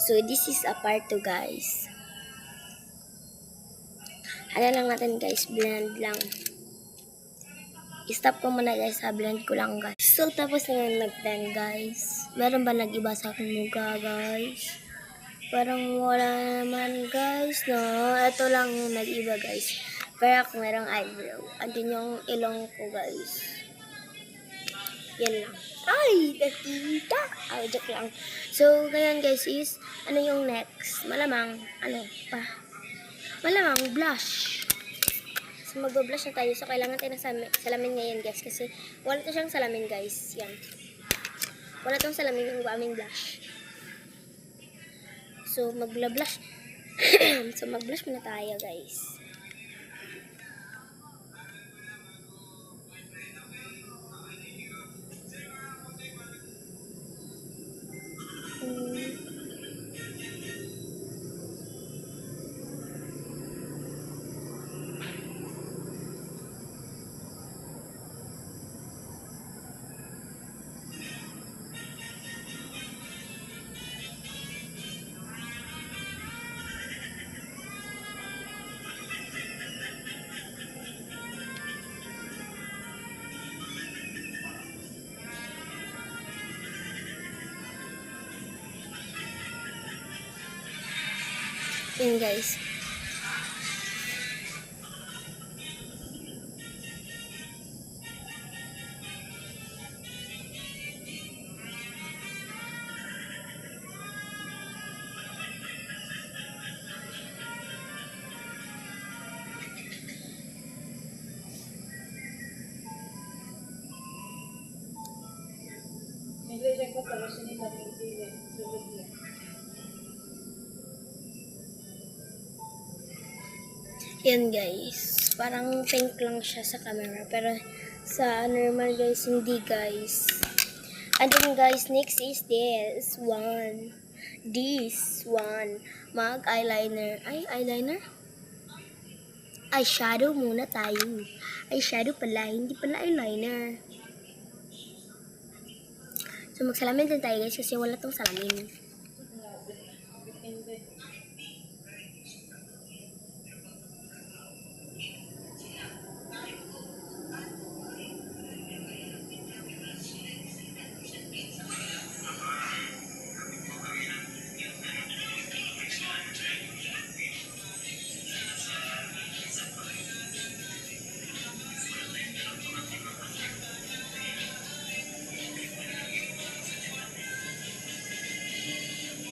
So, this is a part 2, guys. Ano lang natin, guys, blend lang. I-stop ko muna, guys, blend ko lang, guys. So, tapos na yung nag-blend, guys. Meron ba nag-iba sa aking mukha, guys? Parang wala naman, guys, no? Ito lang yung nag-iba, guys. Pero ako merong eyebrow. Andun yung ilong ko, guys. Yan lang. Ay, nakita! Oh, joke lang. So, ngayon, guys, is, ano yung next? Malamang, ano pa? Malamang, blush. So, mag-blush na tayo. So, kailangan tayo ng salamin ngayon, guys. Kasi, wala to siyang salamin, guys. Yan. Wala tong salamin yung aming blush. So, mag-blush. So, mag-blush muna tayo, guys. Yun, guys. Yan, guys. Parang pink lang siya sa camera. Pero sa normal, guys, hindi, guys. And then, guys, next is this one. This one. Mag-eyeliner. Ay, eyeliner? Eyeshadow muna tayo. Eyeshadow pala. Hindi pala eyeliner. So, magsalamin din tayo, guys, kasi wala tong salamin.